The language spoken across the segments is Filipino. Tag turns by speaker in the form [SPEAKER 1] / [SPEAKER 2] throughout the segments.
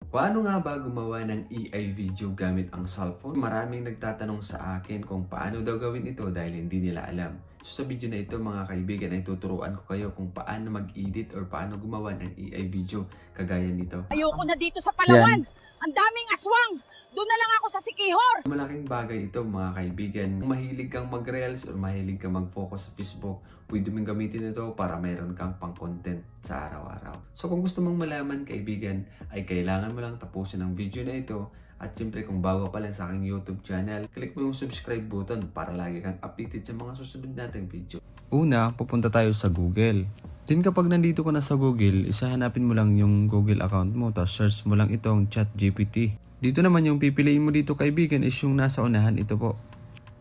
[SPEAKER 1] Paano nga ba gumawa ng AI video gamit ang cellphone? Maraming nagtatanong sa akin kung paano daw gawin ito dahil hindi nila alam. So sa video na ito mga kaibigan ay tuturuan ko kayo kung paano mag-edit or paano gumawa ng AI video kagaya nito.
[SPEAKER 2] Ayoko na dito sa
[SPEAKER 3] Yan.
[SPEAKER 2] Palawan. Ang daming aswang. Doon na lang ako sa Sikihor.
[SPEAKER 1] Malaking bagay ito mga kaibigan. Kung mahilig kang mag-reels or mahilig kang mag-focus sa Facebook, pwede mong gamitin ito para mayroon kang pang-content sa araw-araw. So kung gusto mong malaman kaibigan, ay kailangan mo lang tapusin ang video na ito. At siyempre kung bago pa lang sa aking YouTube channel, click mo yung subscribe button para lagi kang updated sa mga susunod nating video.
[SPEAKER 3] Una, pupunta tayo sa Google. Then kapag nandito ka na sa Google, isahanapin mo lang yung Google account mo, tapos search mo lang itong ChatGPT. Dito naman yung pipiliin mo dito kaibigan is yung nasa unahan, ito po.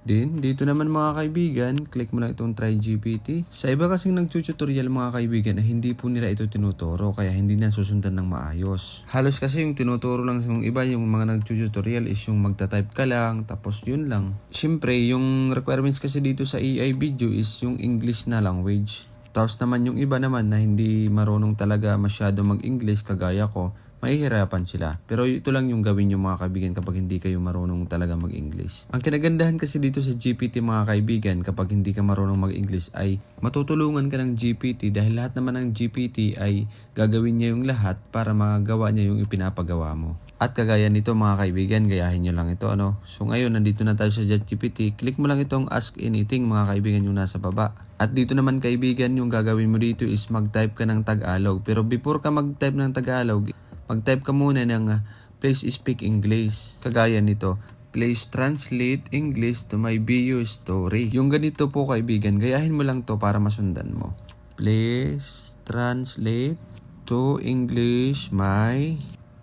[SPEAKER 3] Then, dito naman mga kaibigan, click mo lang itong Try GPT. Sa iba kasing nag-tutorial mga kaibigan na hindi po nila ito tinuturo kaya hindi na susundan ng maayos. Halos kasi yung tinuturo lang sa iba, yung mga nag-tutorial is yung magta-type ka lang tapos yun lang. Siyempre, yung requirements kasi dito sa AI video is yung English na language. Tapos naman yung iba naman na hindi marunong talaga masyado mag-English kagaya ko, mahihirapan sila. Pero ito lang yung gawin yung mga kaibigan kapag hindi kayo marunong talaga mag-English. Ang kinagandahan kasi dito sa GPT mga kaibigan kapag hindi ka marunong mag-English ay matutulungan ka ng GPT dahil lahat naman ng GPT ay gagawin niya yung lahat para magawa niya yung ipinapagawa mo. At kagaya nito mga kaibigan, gayahin nyo lang ito ano. So ngayon nandito na tayo sa ChatGPT, click mo lang itong Ask Anything mga kaibigan yung nasa baba. At dito naman kaibigan yung gagawin mo dito is mag-type ka ng Tagalog. Pero before ka mag-type ng Tagalog, mag-type ka muna ng please speak English. Kagaya nito, please translate English to my bio story. Yung ganito po kaibigan, gayahin mo lang to para masundan mo. Please translate to English my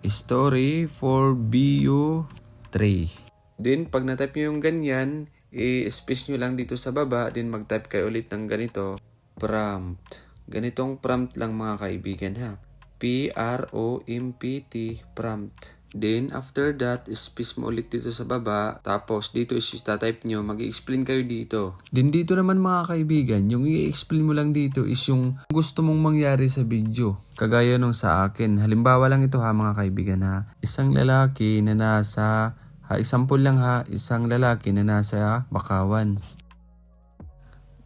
[SPEAKER 3] story for bio 3. Then, pag na-type nyo yung ganyan, i-space nyo lang dito sa baba, then mag-type kayo ulit ng ganito, prompt. Ganitong prompt lang mga kaibigan ha. P-R-O-M-P-T, prompt. Then, after that, space mo ulit dito sa baba. Tapos, dito is type nyo, mag-i-explain kayo dito. Then, dito naman mga kaibigan, yung i-explain mo lang dito is yung gusto mong mangyari sa video. Kagaya nung sa akin. Halimbawa lang ito ha mga kaibigan ha. Isang lalaki na nasa, example lang ha, isang lalaki na nasa Bakawan.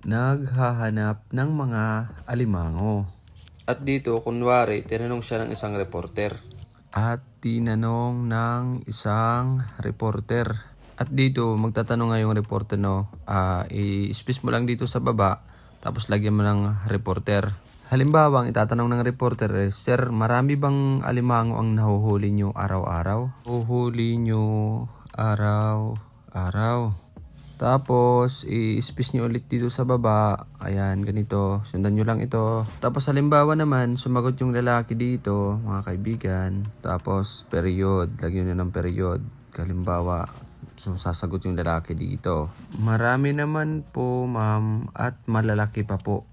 [SPEAKER 3] Naghahanap ng mga alimango. At dito, kunwari, tinanong siya ng isang reporter. At tinanong ng isang reporter. At dito, magtatanong nga yung reporter no, i-space mo lang dito sa baba, tapos lagyan mo ng reporter. Halimbawa, ang itatanong ng reporter is, Sir, marami bang alimango ang nahuhuli nyo araw-araw? Huhuli nyo araw-araw. Tapos, i-space nyo ulit dito sa baba. Ayan, ganito. Sundan nyo lang ito. Tapos, halimbawa naman, sumagot yung lalaki dito, mga kaibigan. Tapos, period. Lagyan nyo ng period. Halimbawa, so, sasagot yung lalaki dito. Marami naman po, ma'am, at malalaki pa po.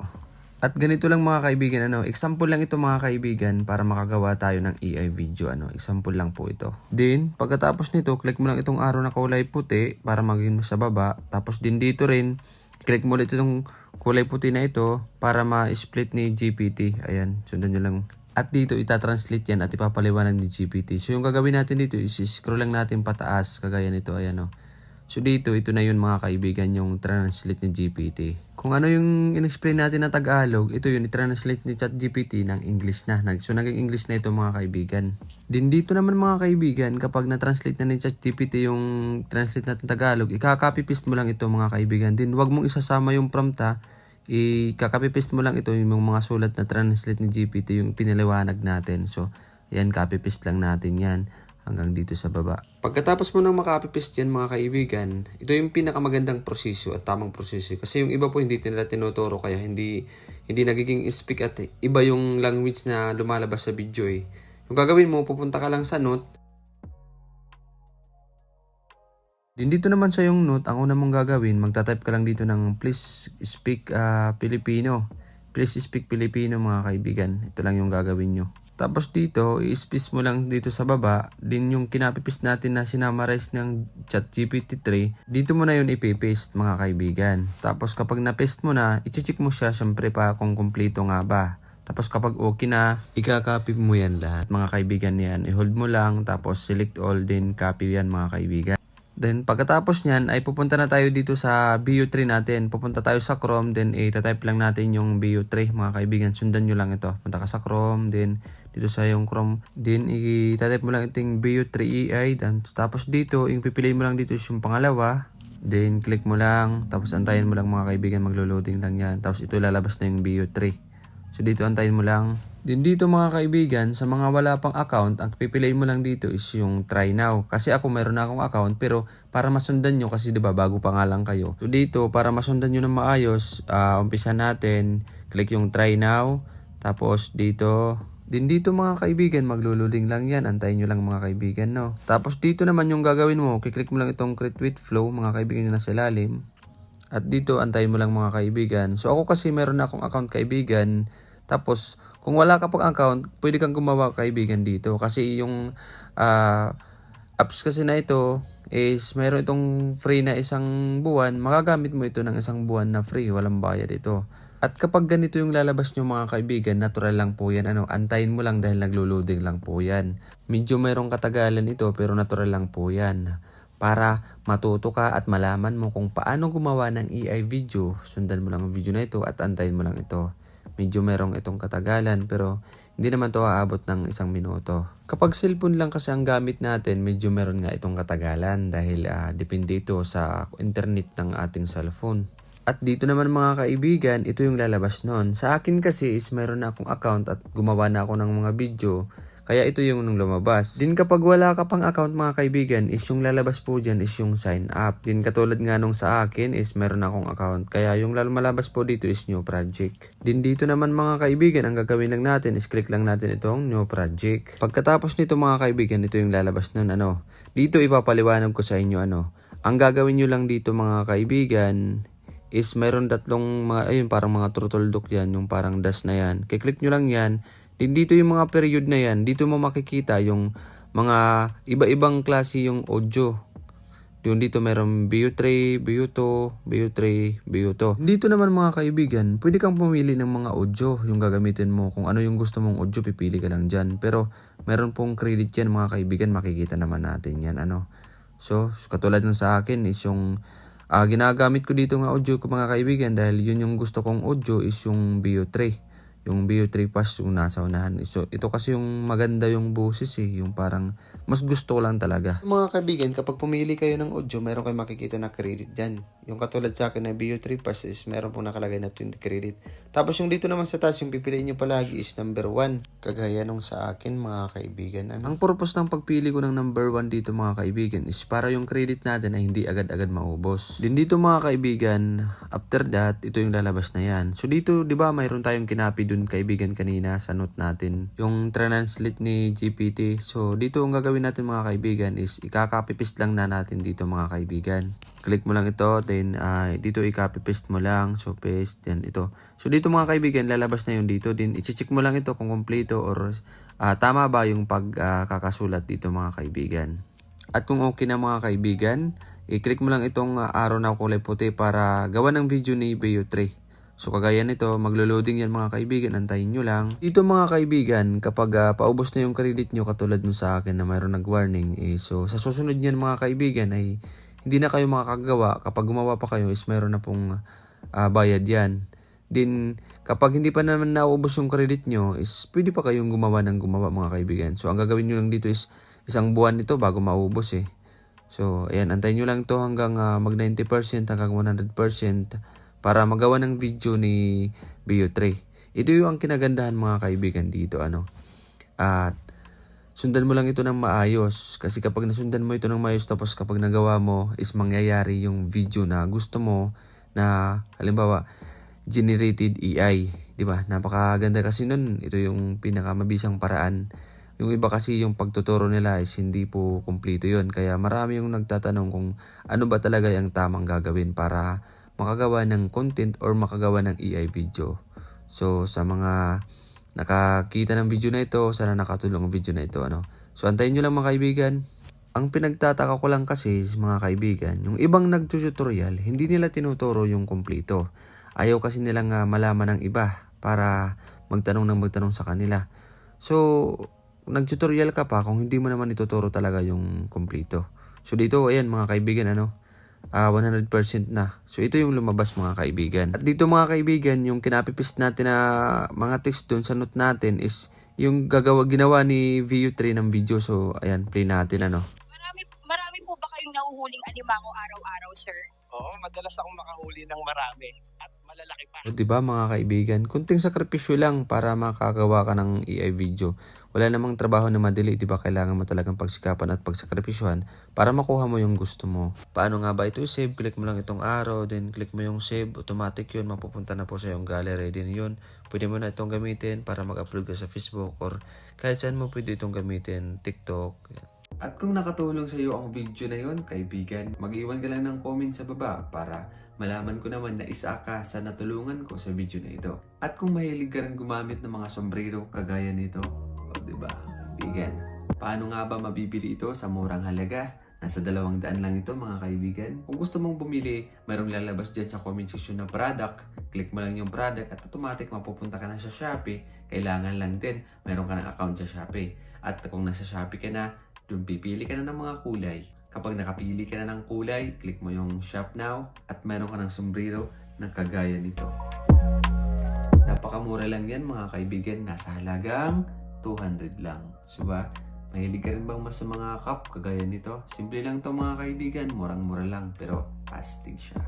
[SPEAKER 3] At ganito lang mga kaibigan, example lang ito mga kaibigan para makagawa tayo ng AI video, example lang po ito. Then, pagkatapos nito, click mo lang itong arrow na kulay puti para maging sa baba. Tapos din dito rin, click mo ulit itong kulay puti na ito para ma-split ni GPT. Ayan, sundan nyo lang. At dito, itatranslate yan at ipapaliwanag ni GPT. So, yung gagawin natin dito is scroll lang natin pataas, kagaya nito, ayan So dito, ito na yun mga kaibigan, yung translate ni GPT. Kung ano yung in-explain natin na Tagalog, ito yun, i-translate ni ChatGPT ng English na. So naging English na ito mga kaibigan. Din dito naman mga kaibigan, kapag na-translate na ni ChatGPT yung translate natin Tagalog, i-copy-paste mo lang ito mga kaibigan. Din wag mong isasama yung prompt ha. I-copy-paste mo lang ito yung mga sulat na translate ni GPT, yung pinaliwanag natin. So, yan, copy-paste lang natin yan hanggang dito sa baba. Pagkatapos mo nang makapipist yan mga kaibigan, ito yung pinakamagandang proseso at tamang proseso. Kasi yung iba po hindi nila tinuturo kaya hindi nagiging speak at iba yung language na lumalabas sa video eh. Yung gagawin mo, pupunta ka lang sa note. Din dito naman sa yung note, ang una mong gagawin, magta-type ka lang dito ng please speak Filipino. Please speak Filipino mga kaibigan. Ito lang yung gagawin nyo. Tapos dito, i-space mo lang dito sa baba. Din yung kinapipist natin na sinamarize ng ChatGPT 3, dito mo na yun ipipaste mga kaibigan. Tapos kapag na-paste mo na, i-check mo siya syempre pa kung kumpleto nga ba. Tapos kapag okay na, ika-copy mo yan lahat mga kaibigan yan. I-hold mo lang, tapos select all, then copy yan mga kaibigan. Then pagkatapos nyan ay pupunta na tayo dito sa BU3 natin. Pupunta tayo sa Chrome, then itatype lang natin yung BU3 mga kaibigan. Sundan nyo lang ito. Punta ka sa Chrome, then dito sa yung Chrome, then itatype mo lang itong BU3EI. Tapos dito, yung pipiliin mo lang dito is yung pangalawa. Then click mo lang, tapos antayin mo lang mga kaibigan, maglo-loading lang yan. Tapos ito lalabas na yung BU3. So dito antayin mo lang. Din dito mga kaibigan, sa mga wala pang account, ang pipiliin mo lang dito is yung try now. Kasi ako meron na akong account, pero para masundan nyo, kasi diba bago pa nga lang kayo. So dito, para masundan nyo ng maayos, umpisa natin, click yung try now. Tapos dito, din dito mga kaibigan, maglo-loading lang yan. Antayin nyo lang mga kaibigan, no? Tapos dito naman yung gagawin mo, kiklik mo lang itong create with flow, mga kaibigan na nasa ilalim. At dito, antayin mo lang mga kaibigan. So ako kasi meron na akong account kaibigan. Tapos, kung wala ka pang account, pwede kang gumawa kaibigan dito. Kasi yung apps kasi na ito is meron itong free na isang buwan. Magagamit mo ito ng isang buwan na free. Walang bayad ito. At kapag ganito yung lalabas nyo mga kaibigan, natural lang po yan. Antayin mo lang dahil naglo-loading lang po yan. Medyo mayroong katagalan ito pero natural lang po yan. Para matuto ka at malaman mo kung paano gumawa ng AI video, sundan mo lang ang video na ito at antayin mo lang ito. Medyo merong itong katagalan pero hindi naman ito aabot ng 1 minuto. Kapag cellphone lang kasi ang gamit natin, medyo meron nga itong katagalan dahil depende ito sa internet ng ating cellphone. At dito naman mga kaibigan, ito yung lalabas nun. Sa akin kasi is meron na akong account at gumawa na ako ng mga video. Kaya ito yung nung lumabas. Din kapag wala ka pang account mga kaibigan, is yung lalabas po dyan is yung sign up. Din katulad nga nung sa akin is meron akong account. Kaya yung malabas po dito is new project. Din dito naman mga kaibigan, ang gagawin lang natin is click lang natin itong new project. Pagkatapos nito mga kaibigan, ito yung lalabas nun. Dito ipapaliwanag ko sa inyo Ang gagawin nyo lang dito mga kaibigan is meron tatlong mga, ayun parang mga turtle dog yan, yung parang dash na yan. Kiklik nyo lang yan. Din dito yung mga period na yan, dito mo makikita yung mga iba-ibang klase yung audio. Yung dito meron BU3, BU2, BU3, BU2. Dito naman mga kaibigan, pwede kang pumili ng mga audio yung gagamitin mo. Kung ano yung gusto mong audio, pipili ka lang dyan. Pero meron pong credit yan mga kaibigan, makikita naman natin yan. So, katulad ng sa akin is yung ginagamit ko dito ng audio ko mga kaibigan dahil yun yung gusto kong audio is yung BU3. Yung BU3 Pass yung nasa unahan. So, ito kasi yung maganda yung boses yung parang mas gusto ko lang talaga. Mga kaibigan, kapag pumili kayo ng audio, meron kayong makikita na credit dyan. Yung katulad sa akin na BU3 Pass is meron pong nakalagay na 20 credit. Tapos yung dito naman sa taas, yung pipiliin nyo palagi is number 1. Kagaya nung sa akin mga kaibigan. Ang purpose ng pagpili ko ng number 1 dito mga kaibigan is para yung credit natin ay hindi agad-agad maubos. Din dito mga kaibigan, after that, ito yung lalabas na yan. So dito, di ba mayroon tayong kinapi dun kaibigan kanina sa note natin. Yung translate ni GPT. So dito ang gagawin natin mga kaibigan is i-copy paste lang na natin dito mga kaibigan. Click mo lang ito, then dito i-copy paste mo lang. So paste, yan ito. So dito mga kaibigan, lalabas na yung dito. Then i-check mo lang ito kung kompleto or tama ba yung pagkakasulat dito mga kaibigan. At kung okay na mga kaibigan, i-click mo lang itong arrow na kulay puti para gawa ng video ni BU3. So kagaya nito, maglo-loading yan mga kaibigan, antayin nyo lang. Dito mga kaibigan, kapag paubos na yung credit nyo katulad nung sa akin na mayroon nag-warning, so sa susunod niyan mga kaibigan ay hindi na kayo makakagawa. Kapag gumawa pa kayo is mayroon na pong bayad yan. Din kapag hindi pa naman naubos yung credit nyo is pwede pa kayong gumawa mga kaibigan. So ang gagawin nyo lang dito is isang buwan nito bago maubos So ayan, antayin nyo lang to hanggang mag 90% hanggang 100%. Para magawa ng video ni BU3. Ito yung ang kinagandahan mga kaibigan dito. At sundan mo lang ito ng maayos. Kasi kapag nasundan mo ito ng maayos tapos kapag nagawa mo is mangyayari yung video na gusto mo na halimbawa generated AI. Diba? Napakaganda kasi nun. Ito yung pinakamabisang paraan. Yung iba kasi yung pagtuturo nila is hindi po kumpleto yun. Kaya marami yung nagtatanong kung ano ba talaga yung tamang gagawin para makagawa ng content or makagawa ng AI video. So, sa mga nakakita ng video na ito, sana nakatulong ang video na ito. So, antayin nyo lang mga kaibigan. Ang pinagtataka ko lang kasi mga kaibigan, yung ibang nag-tutorial, hindi nila tinuturo yung kompleto. Ayaw kasi nilang malaman ng iba para magtanong sa kanila. So, nag-tutorial ka pa kung hindi mo naman ituturo talaga yung kompleto. So, dito, ayan mga kaibigan, 100% na. So, ito yung lumabas mga kaibigan. At dito mga kaibigan, yung kinapipist natin na mga text doon sa note natin is yung ginawa ni VU3 ng video. So, ayan, play natin,
[SPEAKER 2] Marami po ba kayong nahuhuling alimango araw-araw, sir?
[SPEAKER 4] Oo, madalas akong makahuli ng marami at malalaki pa.
[SPEAKER 3] So, diba mga kaibigan, kunting sakripisyo lang para makagawa ka ng AI video. Wala namang trabaho na madali, diba? Kailangan mo talagang pagsikapan at pagsakripisyohan para makuha mo yung gusto mo. Paano nga ba ito save? Click mo lang itong arrow, then click mo yung save, automatic yun, mapupunta na po sa yung gallery din yun. Pwede mo na itong gamitin para mag-upload ka sa Facebook or kahit saan mo pwede itong gamitin, TikTok.
[SPEAKER 1] At kung nakatulong sa iyo ang video na yon, kaibigan, mag-iwan ka lang ng comment sa baba para malaman ko naman na isa ka sa natulungan ko sa video na ito. At kung mahilig ka rin gumamit ng mga sombrero kagaya nito, diba, kaibigan? Paano nga ba mabibili ito sa murang halaga? Nasa 200 lang ito mga kaibigan. Kung gusto mong bumili, mayroong lalabas dyan sa comment section na product. Click mo lang yung product at automatic mapupunta ka na sa Shopee. Kailangan lang din, mayroon ka ng account sa Shopee. At kung nasa Shopee ka na, doon pipili ka na ng mga kulay. Kapag nakapili ka na ng kulay, click mo yung Shop Now at mayroon ka ng sombrero na kagaya nito. Napakamura lang yan mga kaibigan, nasa halagang 200 lang. So ba, mahilig ka rin bang mas sa mga cup kagaya nito? Simple lang to mga kaibigan, murang-mura lang pero astig siya.